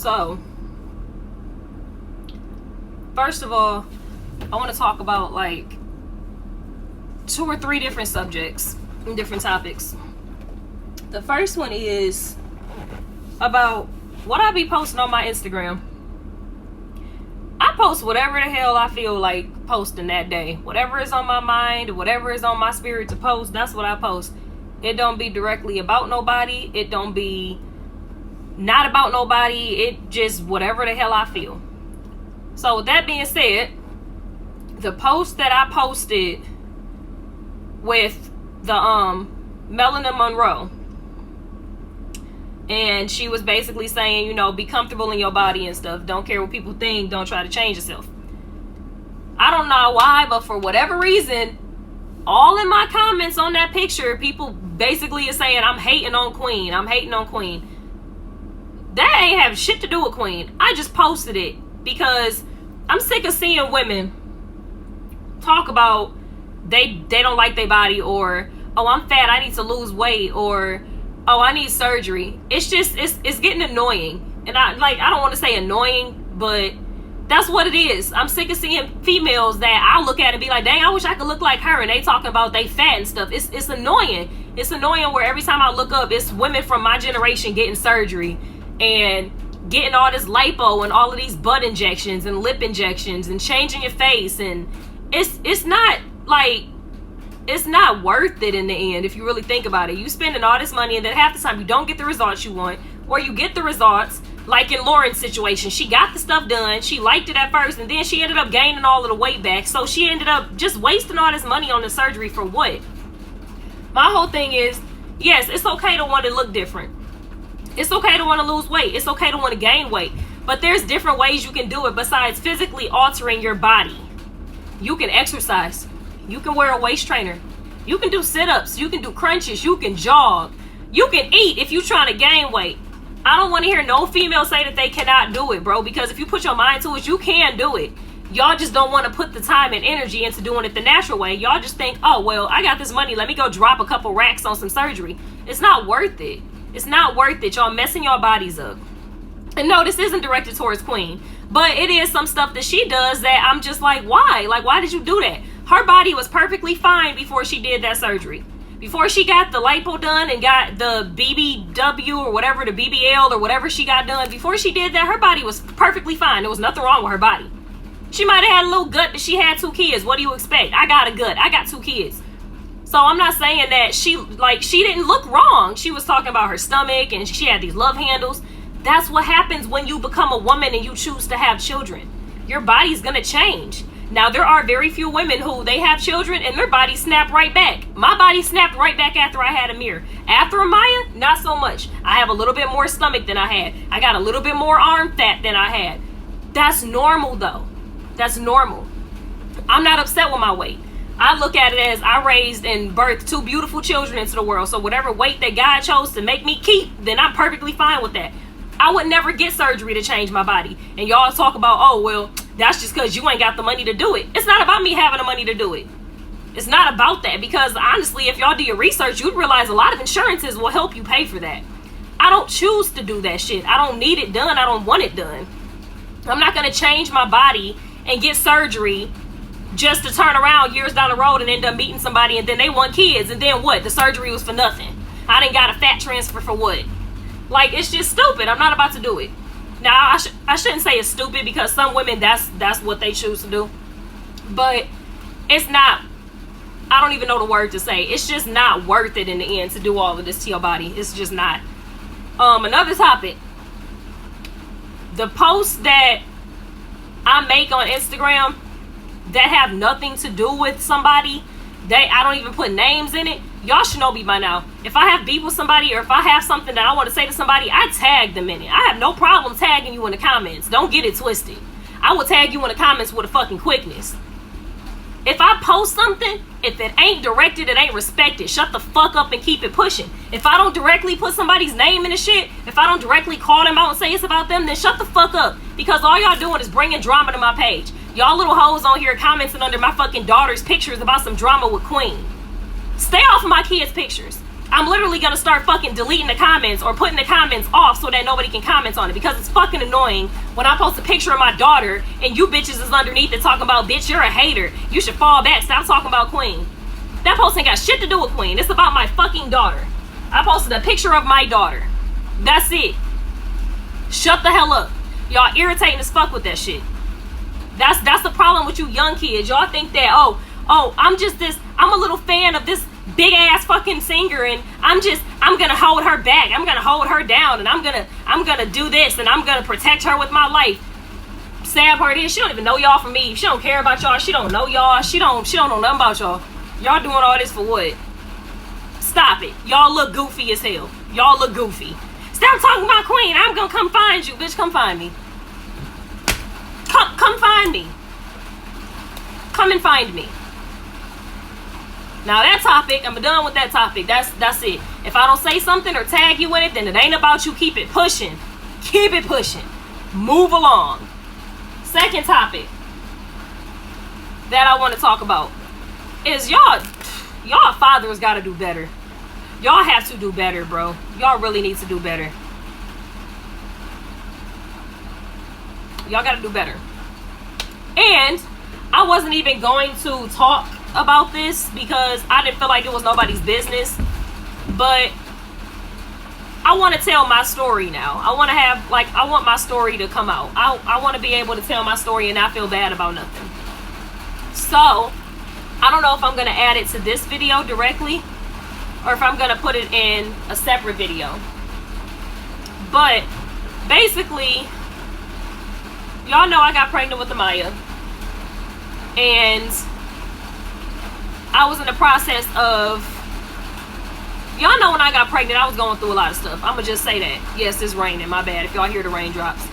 So, first of all, I want to talk about like 2 or 3 different subjects and different topics. The first one is about what I be posting on my Instagram. I post whatever the hell I feel like posting that day. Whatever is on my mind, whatever is on my spirit to post, that's what I post. It don't be directly about nobody. It don't be not about nobody. It just whatever the hell I feel. So with that being said, the post that I posted with the Melanie Monroe, and she was basically saying, you know, be comfortable in your body and stuff. Don't care what people think. Don't try to change yourself. I don't know why, but for whatever reason, all in my comments on that picture, people basically are saying I'm hating on Queen. I'm hating on Queen. That ain't have shit to do with Queen. I just posted it because I'm sick of seeing women talk about they don't like their body, or oh, I'm fat, I need to lose weight, or oh, I need surgery. It's just it's getting annoying. And I don't want to say annoying, but that's what it is. I'm sick of seeing females that I look at and be like, dang, I wish I could look like her, and they talking about they fat and stuff. It's annoying. It's annoying where every time I look up, it's women from my generation getting surgery and getting all this lipo and all of these butt injections and lip injections and changing your face, and it's not like, it's not worth it in the end if you really think about it. You spending all this money and then half the time you don't get the results you want, or you get the results like in Lauren's situation. She got the stuff done, she liked it at first, and then she ended up gaining all of the weight back, so she ended up just wasting all this money on the surgery for what? My whole thing is, yes, it's okay to want to look different. It's okay to want to lose weight. It's okay to want to gain weight. But there's different ways you can do it besides physically altering your body. You can exercise. You can wear a waist trainer. You can do sit-ups. You can do crunches. You can jog. You can eat if you're trying to gain weight. I don't want to hear no female say that they cannot do it, bro, because if you put your mind to it, you can do it. Y'all just don't want to put the time and energy into doing it the natural way. Y'all just think, oh, well, I got this money. Let me go drop a couple racks on some surgery. It's not worth it. It's not worth it. Y'all messing your bodies up. And no, this isn't directed towards Queen, but it is some stuff that she does that I'm just like, why? Like, why did you do that? Her body was perfectly fine before she did that surgery. Before she got the lipo done and got the BBW or whatever, the BBL or whatever she got done, before she did that, her body was perfectly fine. There was nothing wrong with her body. She might have had a little gut, but she had 2 kids. What do you expect? I got a gut. I got 2 kids. So I'm not saying that she didn't look wrong. She was talking about her stomach and she had these love handles. That's what happens when you become a woman and you choose to have children. Your body's gonna change. Now, there are very few women who they have children and their body snapped right back. My body snapped right back after I had Amir. After Amaya, not so much. I have a little bit more stomach than I had. I got a little bit more arm fat than I had. That's normal though. That's normal. I'm not upset with my weight. I look at it as I raised and birthed 2 beautiful children into the world. So whatever weight that God chose to make me keep, then I'm perfectly fine with that. I would never get surgery to change my body. And y'all talk about, oh, well, that's just because you ain't got the money to do it. It's not about me having the money to do it. It's not about that, because honestly, if y'all do your research, you'd realize a lot of insurances will help you pay for that. I don't choose to do that shit. I don't need it done. I don't want it done. I'm not going to change my body and get surgery just to turn around years down the road and end up meeting somebody and then they want kids, and then what? The surgery was for nothing. I didn't got a fat transfer for what? Like, it's just stupid. I'm not about to do it. Now, I shouldn't say it's stupid, because some women, that's what they choose to do. But it's not, I don't even know the word to say. It's just not worth it in the end to do all of this to your body. It's just not. Another topic. The posts that I make on Instagram that have nothing to do with somebody, I don't even put names in it. Y'all should know me by now. If I have beef with somebody, or if I have something that I want to say to somebody, I tag them in it. I have no problem tagging you in the comments. Don't get it twisted. I will tag you in the comments with a fucking quickness. If I post something, if it ain't directed, it ain't respected. Shut the fuck up and keep it pushing. If I don't directly put somebody's name in the shit, if I don't directly call them out and say it's about them, then shut the fuck up. Because all y'all doing is bringing drama to my page. Y'all little hoes on here commenting under my fucking daughter's pictures about some drama with Queen. Stay off of my kids' pictures. I'm literally gonna start fucking deleting the comments or putting the comments off so that nobody can comment on it, because it's fucking annoying when I post a picture of my daughter and you bitches is underneath it talking about, bitch, you're a hater, you should fall back, stop talking about Queen. That post ain't got shit to do with Queen. It's about my fucking daughter. I posted a picture of my daughter. That's it. Shut the hell up. Y'all irritating as fuck with that shit. That's the problem with you young kids. Y'all think that, oh, I'm a little fan of this big ass fucking singer, and I'm gonna hold her back, I'm gonna hold her down, and I'm gonna do this, and I'm gonna protect her with my life. Sad part is, she don't even know y'all from me. She don't care about y'all. She don't know y'all. She don't know nothing about y'all. Y'all doing all this for what? Stop it. Y'all look goofy as hell. Y'all look goofy. Stop talking about Queen. I'm gonna come find you, bitch. Come find me. Come find me. Come and find me. Now that topic, I'm done with that topic. That's it. If I don't say something or tag you in it, then it ain't about you. Keep it pushing. Keep it pushing. Move along. Second topic that I want to talk about is y'all fathers gotta do better. Y'all have to do better, bro. Y'all really need to do better. Y'all gotta do better. And I wasn't even going to talk about this because I didn't feel like it was nobody's business, but I want to tell my story now. I want my story to come out. I want to be able to tell my story and not feel bad about nothing. So I don't know if I'm going to add it to this video directly or if I'm going to put it in a separate video. But basically, y'all know I got pregnant with Amaya, and I was in the process of, y'all know when I got pregnant, I was going through a lot of stuff. I'ma just say that. Yes, it's raining. My bad if y'all hear the raindrops.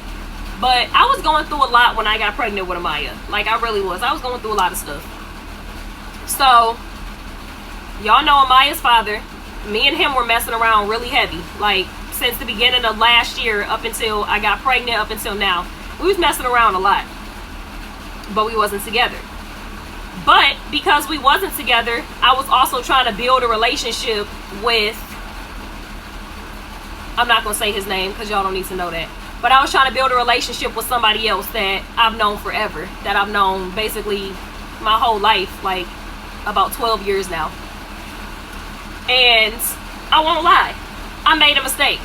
But I was going through a lot when I got pregnant with Amaya. Like, I really was. I was going through a lot of stuff. So, y'all know Amaya's father. Me and him were messing around really heavy. Like, since the beginning of last year up until I got pregnant, up until now. We was messing around a lot. But we wasn't together. But because we wasn't together, I was also trying to build a relationship with, I'm not going to say his name because y'all don't need to know that. But I was trying to build a relationship with somebody else that I've known forever. That I've known basically my whole life, like about 12 years now. And I won't lie, I made a mistake.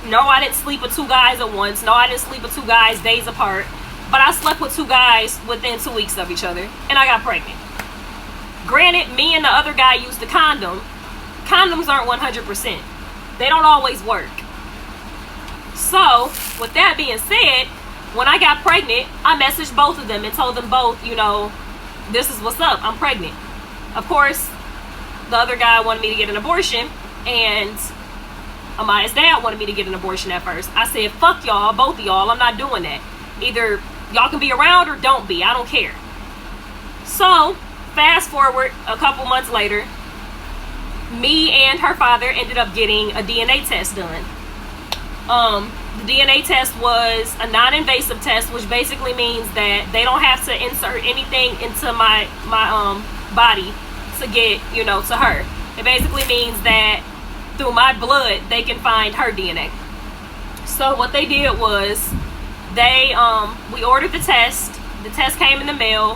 No, I didn't sleep with two guys at once. No, I didn't sleep with two guys days apart. But I slept with two guys within 2 weeks of each other, and I got pregnant. Granted, me and the other guy used a condom. Condoms aren't 100%. They don't always work. So, with that being said, when I got pregnant, I messaged both of them and told them both, you know, this is what's up, I'm pregnant. Of course, the other guy wanted me to get an abortion, and Amaya's dad wanted me to get an abortion at first. I said, fuck y'all, both of y'all, I'm not doing that. Either y'all can be around or don't be. I don't care. So, fast forward a couple months later, me and her father ended up getting a DNA test done. The DNA test was a non-invasive test, which basically means that they don't have to insert anything into my body to get, you know, to her. It basically means that through my blood, they can find her DNA. So what they did was, we ordered the test. The test came in the mail.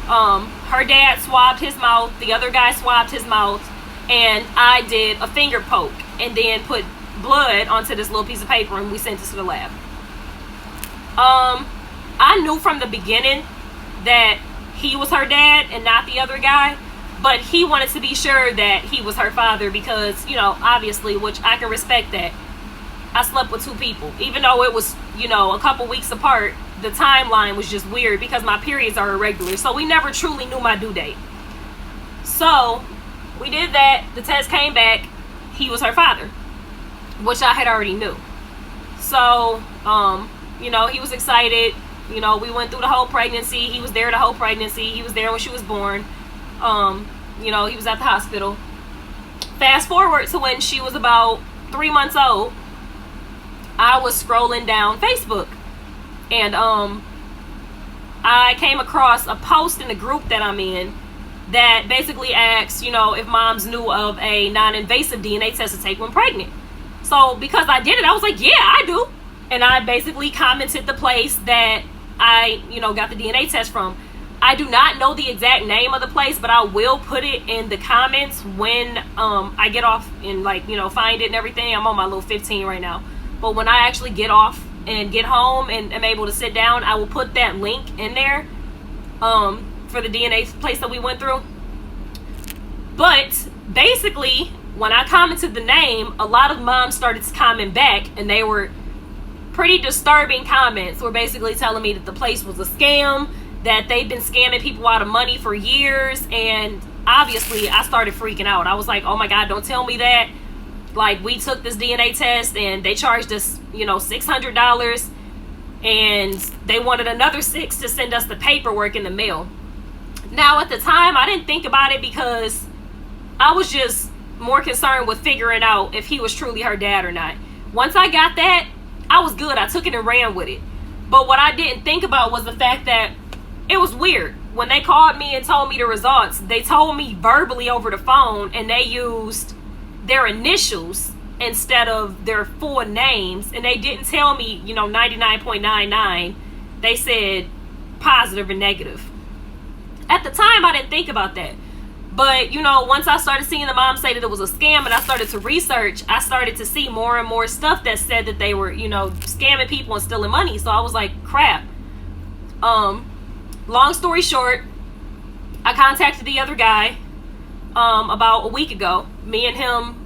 Her dad swabbed his mouth. The other guy swabbed his mouth. And I did a finger poke and then put blood onto this little piece of paper, and we sent it to the lab. I knew from the beginning that he was her dad and not the other guy, but he wanted to be sure that he was her father because, you know, obviously, which I can respect that. I slept with two people. Even though it was, you know, a couple weeks apart, the timeline was just weird because my periods are irregular. So we never truly knew my due date. So we did that. The test came back. He was her father, which I had already knew. So, you know, he was excited. You know, we went through the whole pregnancy. He was there the whole pregnancy. He was there when she was born. You know, he was at the hospital. Fast forward to when she was about 3 months old. I was scrolling down Facebook, and I came across a post in the group that I'm in that basically asks, if moms knew of a non-invasive DNA test to take when pregnant. So because I did it, I was like, yeah, I do. And I basically commented the place that I, got the DNA test from. I do not know the exact name of the place, but I will put it in the comments when I get off and find it and everything. I'm on my little 15 right now. But when I actually get off and get home and am able to sit down, I will put that link in there for the DNA place that we went through. But basically, when I commented the name, a lot of moms started to comment back, and they were pretty disturbing comments. Were basically telling me that the place was a scam, that they've been scamming people out of money for years, and obviously I started freaking out. I was like, oh my God, don't tell me that. Like, we took this DNA test and they charged us, $600, and they wanted another $600 to send us the paperwork in the mail. Now, at the time, I didn't think about it because I was just more concerned with figuring out if he was truly her dad or not. Once I got that, I was good. I took it and ran with it. But what I didn't think about was the fact that it was weird. When they called me and told me the results, they told me verbally over the phone, and they used their initials instead of their full names, and they didn't tell me 99.99. They said positive or negative. At the time, I didn't think about that, but once I started seeing the mom say that it was a scam, and I started to research, I started to see more and more stuff that said that they were scamming people and stealing money. So I was like, crap. Long story short, I contacted the other guy about a week ago. Me and him,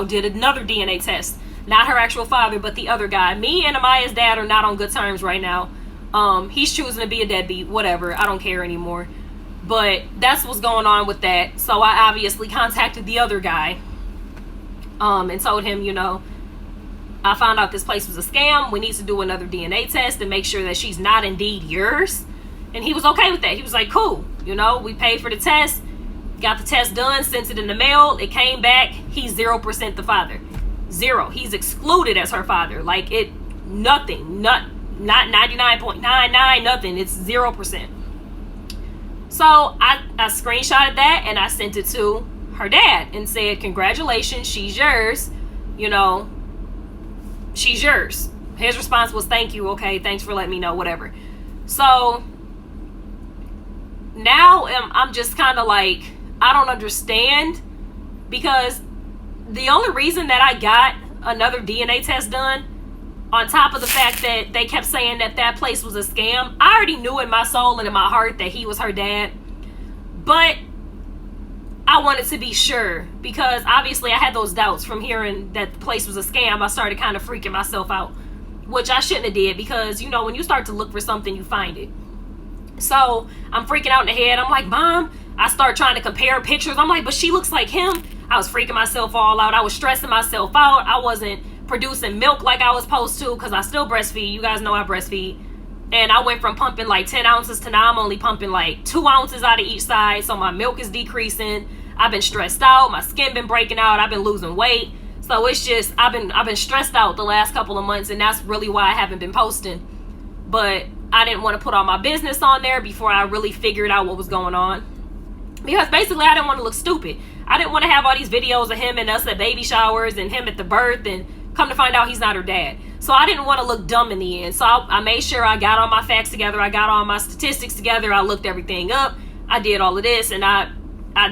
did another DNA test. Not her actual father, but the other guy. Me and Amaya's dad are not on good terms right now. He's choosing to be a deadbeat, whatever. I don't care anymore. But that's what's going on with that. So I obviously contacted the other guy and told him, I found out this place was a scam. We need to do another DNA test and make sure that she's not indeed yours. And he was okay with that. He was like, cool. We paid for the test, got the test done, sent it in the mail. It came back. He's 0% the father. 0. He's excluded as her father. Like, nothing. Not 99.99, nothing. It's 0%. So I screenshotted that and I sent it to her dad and said, congratulations, she's yours. She's yours. His response was, thank you. Okay, thanks for letting me know, whatever. So now I'm just kind of like, I don't understand, because the only reason that I got another DNA test done, on top of the fact that they kept saying that place was a scam, I already knew in my soul and in my heart that he was her dad. But I wanted to be sure, because obviously I had those doubts from hearing that the place was a scam. I started kind of freaking myself out, which I shouldn't have did, because when you start to look for something, you find it. So I'm freaking out in the head. I'm like, Mom, I start trying to compare pictures. I'm like, but she looks like him. I was freaking myself all out. I was stressing myself out. I wasn't producing milk like I was supposed to, because I still breastfeed. You guys know I breastfeed. And I went from pumping like 10 ounces to now I'm only pumping like 2 ounces out of each side. So my milk is decreasing. I've been stressed out. My skin been breaking out. I've been losing weight. So it's just, I've been stressed out the last couple of months, and that's really why I haven't been posting. But I didn't want to put all my business on there before I really figured out what was going on, because basically I didn't want to look stupid. I didn't want to have all these videos of him and us at baby showers and him at the birth, and come to find out he's not her dad. So I didn't want to look dumb in the end. So I made sure I got all my facts together. I got all my statistics together. I looked everything up. I did all of this, and I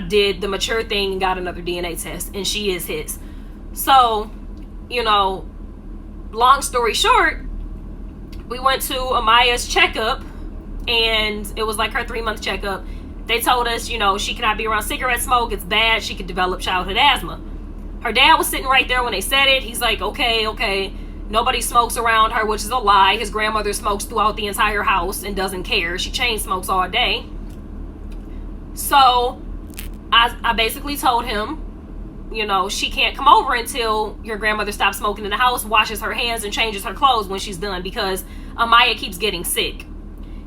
did the mature thing and got another DNA test, and she is his. So, long story short, we went to Amaya's checkup, and it was like her 3-month checkup. They told us, she cannot be around cigarette smoke. It's bad. She could develop childhood asthma. Her dad was sitting right there when they said it. He's like, okay. Nobody smokes around her, which is a lie. His grandmother smokes throughout the entire house and doesn't care. She chain smokes all day. So I basically told him, she can't come over until your grandmother stops smoking in the house, washes her hands, and changes her clothes when she's done, because Amaya keeps getting sick.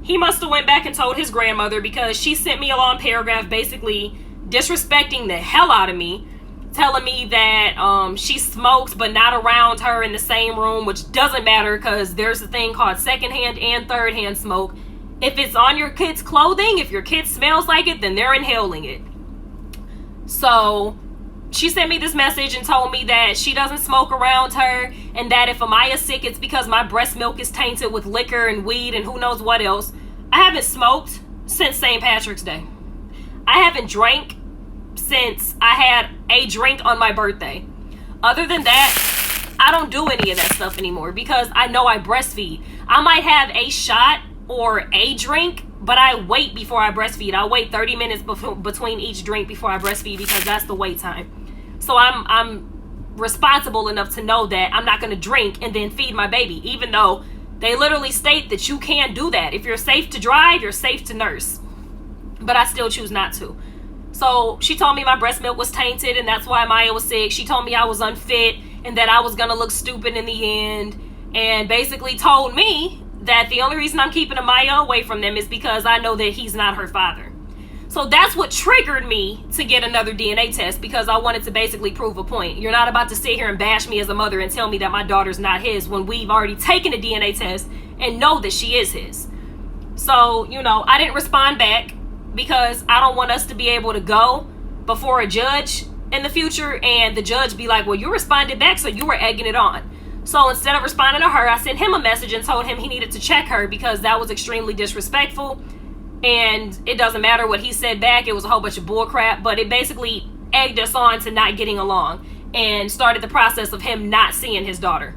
He must have went back and told his grandmother, because she sent me a long paragraph basically disrespecting the hell out of me, telling me that she smokes but not around her in the same room, which doesn't matter, because there's a thing called secondhand and thirdhand smoke. If it's on your kid's clothing, if your kid smells like it, then they're inhaling it. So she sent me this message and told me that she doesn't smoke around her, and that if Amaya's sick, it's because my breast milk is tainted with liquor and weed and who knows what else. I haven't smoked since St. Patrick's Day. I haven't drank since I had a drink on my birthday. Other than that, I don't do any of that stuff anymore because I know I breastfeed. I might have a shot or a drink, but I wait before I breastfeed. I wait 30 minutes between each drink before I breastfeed because that's the wait time. So I'm responsible enough to know that I'm not going to drink and then feed my baby, even though they literally state that you can do that. If you're safe to drive, you're safe to nurse. But I still choose not to. So she told me my breast milk was tainted and that's why Maya was sick. She told me I was unfit and that I was going to look stupid in the end. And basically told me that the only reason I'm keeping Amaya away from them is because I know that he's not her father. So that's what triggered me to get another DNA test, because I wanted to basically prove a point. You're not about to sit here and bash me as a mother and tell me that my daughter's not his when we've already taken a DNA test and know that she is his. So, I didn't respond back because I don't want us to be able to go before a judge in the future and the judge be like, well, you responded back, so you were egging it on. So instead of responding to her, I sent him a message and told him he needed to check her because that was extremely disrespectful. And it doesn't matter what he said back. It was a whole bunch of bull crap, but it basically egged us on to not getting along and started the process of him not seeing his daughter.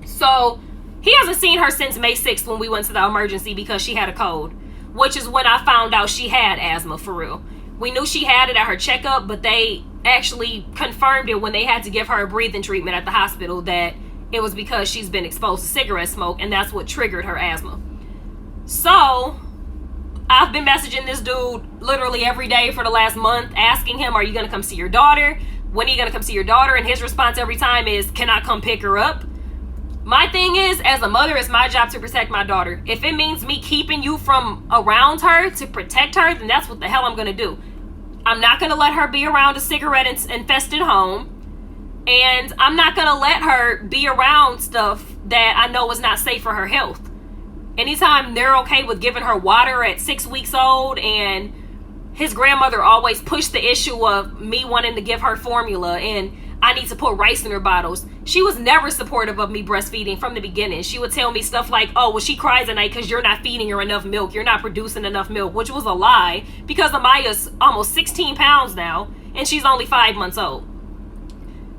So he hasn't seen her since May 6th when we went to the emergency because she had a cold, which is when I found out she had asthma for real. We knew she had it at her checkup, but they actually confirmed it when they had to give her a breathing treatment at the hospital that it was because she's been exposed to cigarette smoke, and that's what triggered her asthma. So I've been messaging this dude literally every day for the last month, asking him, are you going to come see your daughter? When are you going to come see your daughter? And his response every time is, can I come pick her up? My thing is, as a mother, it's my job to protect my daughter. If it means me keeping you from around her to protect her, then that's what the hell I'm going to do. I'm not going to let her be around a cigarette-infested home. And I'm not going to let her be around stuff that I know is not safe for her health. Anytime they're okay with giving her water at 6 weeks old, and his grandmother always pushed the issue of me wanting to give her formula and I need to put rice in her bottles. She was never supportive of me breastfeeding from the beginning. She would tell me stuff like, oh, well, she cries at night because you're not feeding her enough milk. You're not producing enough milk, which was a lie because Amaya's almost 16 pounds now and she's only 5 months old.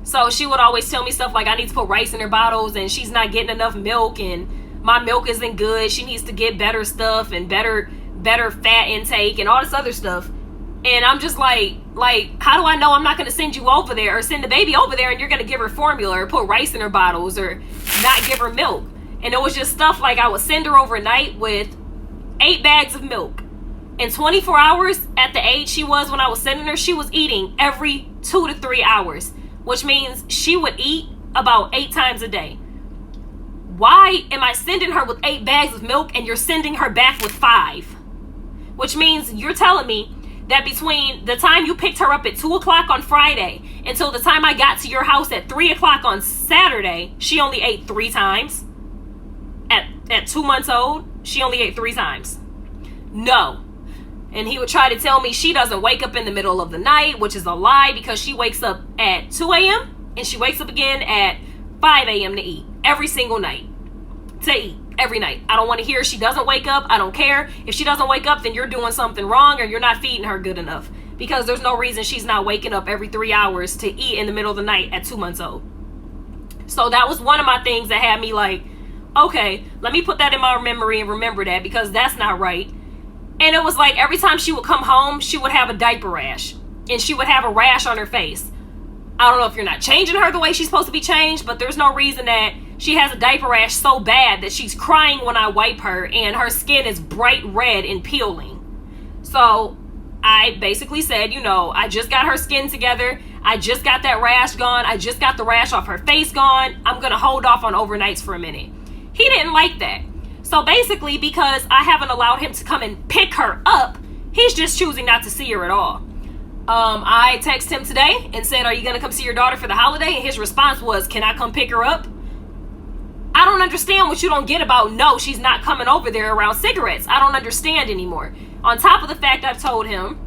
So she would always tell me stuff like I need to put rice in her bottles and she's not getting enough milk and my milk isn't good. She needs to get better stuff and better fat intake and all this other stuff. And I'm just like, how do I know I'm not going to send you over there or send the baby over there and you're going to give her formula or put rice in her bottles or not give her milk? And it was just stuff like I would send her overnight with 8 bags of milk. In 24 hours, at the age she was when I was sending her, she was eating every 2 to 3 hours, which means she would eat about 8 times a day. Why am I sending her with 8 bags of milk and you're sending her back with 5? Which means you're telling me that between the time you picked her up at 2 o'clock on Friday until the time I got to your house at 3 o'clock on Saturday, she only ate 3 times. At 2 months old, she only ate 3 times. No. And he would try to tell me she doesn't wake up in the middle of the night, which is a lie because she wakes up at 2 a.m. and she wakes up again at 5 a.m. to eat every single night. To eat every night. I don't want to hear she doesn't wake up. I don't care. If she doesn't wake up, then you're doing something wrong or you're not feeding her good enough, because there's no reason she's not waking up every 3 hours to eat in the middle of the night at 2 months old. So that was one of my things that had me like, okay, let me put that in my memory and remember that, because that's not right. And it was like every time she would come home, she would have a diaper rash and she would have a rash on her face. I don't know if you're not changing her the way she's supposed to be changed, but there's no reason that she has a diaper rash so bad that she's crying when I wipe her and her skin is bright red and peeling. So I basically said, I just got her skin together. I just got that rash gone. I just got the rash off her face gone. I'm going to hold off on overnights for a minute. He didn't like that. So basically, because I haven't allowed him to come and pick her up, he's just choosing not to see her at all. I texted him today and said, are you going to come see your daughter for the holiday? And his response was, can I come pick her up? I don't understand what you don't get about, no, she's not coming over there around cigarettes. I don't understand anymore. On top of the fact I've told him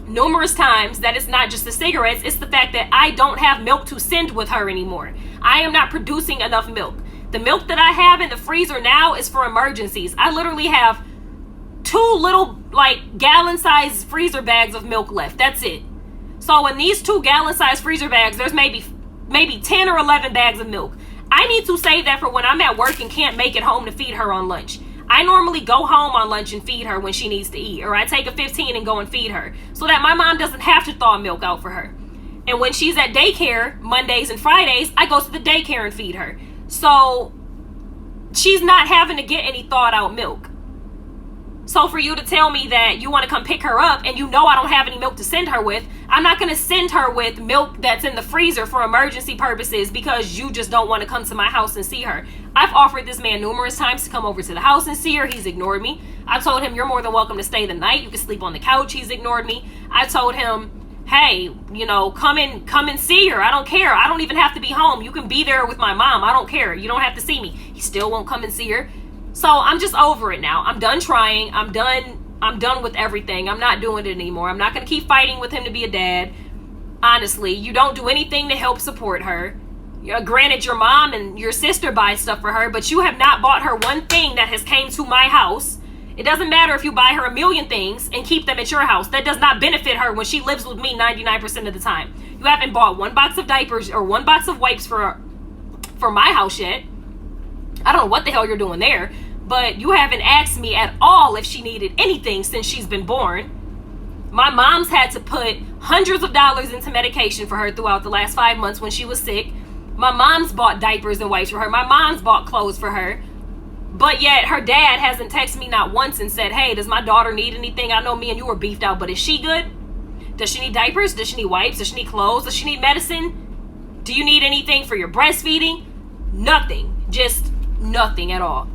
numerous times that it's not just the cigarettes, it's the fact that I don't have milk to send with her anymore. I am not producing enough milk. The milk that I have in the freezer now is for emergencies. I literally have 2 little, like, gallon-sized freezer bags of milk left. That's it. So in these 2 gallon-sized freezer bags, there's maybe 10 or 11 bags of milk. I need to save that for when I'm at work and can't make it home to feed her on lunch. I normally go home on lunch and feed her when she needs to eat, or I take a 15 and go and feed her so that my mom doesn't have to thaw milk out for her. And when she's at daycare Mondays and Fridays, I go to the daycare and feed her. So she's not having to get any thawed out milk. So for you to tell me that you want to come pick her up and you know I don't have any milk to send her with, I'm not going to send her with milk that's in the freezer for emergency purposes because you just don't want to come to my house and see her. I've offered this man numerous times to come over to the house and see her. He's ignored me. I told him, you're more than welcome to stay the night. You can sleep on the couch. He's ignored me. I told him, hey, you know, come and see her. I don't care. I don't even have to be home. You can be there with my mom. I don't care. You don't have to see me. He still won't come and see her. So I'm just over it now. I'm done trying. I'm done with everything. I'm not doing it anymore. I'm not going to keep fighting with him to be a dad. Honestly, you don't do anything to help support her. Granted, your mom and your sister buy stuff for her, but you have not bought her one thing that has came to my house. It doesn't matter if you buy her a million things and keep them at your house. That does not benefit her when she lives with me 99% of the time. You haven't bought 1 box of diapers or 1 box of wipes for my house yet. I don't know what the hell you're doing there, but you haven't asked me at all if she needed anything since she's been born. My mom's had to put hundreds of dollars into medication for her throughout the last 5 months when she was sick. My mom's bought diapers and wipes for her. My mom's bought clothes for her. But yet her dad hasn't texted me not once and said, hey, does my daughter need anything? I know me and you were beefed out, but is she good? Does she need diapers? Does she need wipes? Does she need clothes? Does she need medicine? Do you need anything for your breastfeeding? Nothing. Just nothing at all.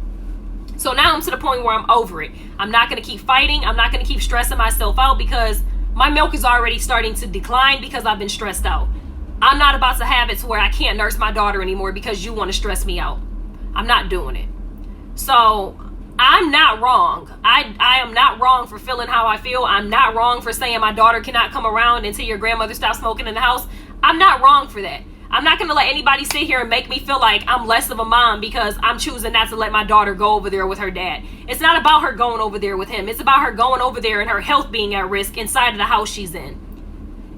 So now I'm to the point where I'm over it. I'm not going to keep fighting. I'm not going to keep stressing myself out because my milk is already starting to decline because I've been stressed out. I'm not about to have it to where I can't nurse my daughter anymore because you want to stress me out. I'm not doing it. So I'm not wrong. I am not wrong for feeling how I feel. I'm not wrong for saying my daughter cannot come around until your grandmother stops smoking in the house. I'm not wrong for that. I'm not going to let anybody sit here and make me feel like I'm less of a mom because I'm choosing not to let my daughter go over there with her dad. It's not about her going over there with him. It's about her going over there and her health being at risk inside of the house she's in.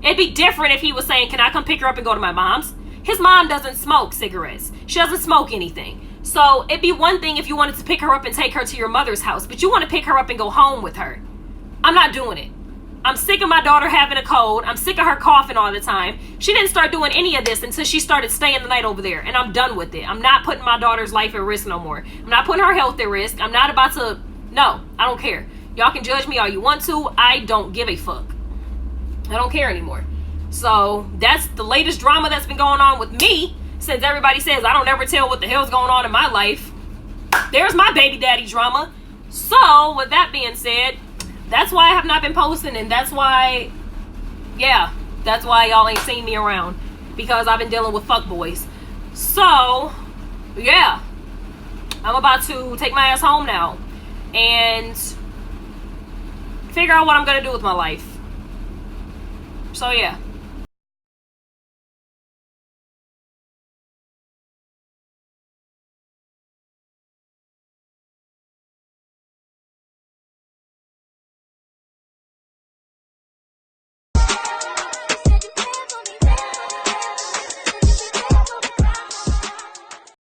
It'd be different if he was saying, can I come pick her up and go to my mom's? His mom doesn't smoke cigarettes. She doesn't smoke anything. So it'd be one thing if you wanted to pick her up and take her to your mother's house, but you want to pick her up and go home with her. I'm not doing it. I'm sick of my daughter having a cold. I'm sick of her coughing all the time. She didn't start doing any of this until she started staying the night over there, and I'm done with it. I'm not putting my daughter's life at risk no more. I'm not putting her health at risk. I'm not about to, no, I don't care. Y'all can judge me all you want to. I don't give a fuck. I don't care anymore. So that's the latest drama that's been going on with me since everybody says I don't ever tell what the hell's going on in my life. There's my baby daddy drama. So with that being said, that's why I have not been posting, and that's why, yeah, that's why y'all ain't seen me around, because I've been dealing with fuckboys. So, yeah, I'm about to take my ass home now and figure out what I'm going to do with my life. So, yeah.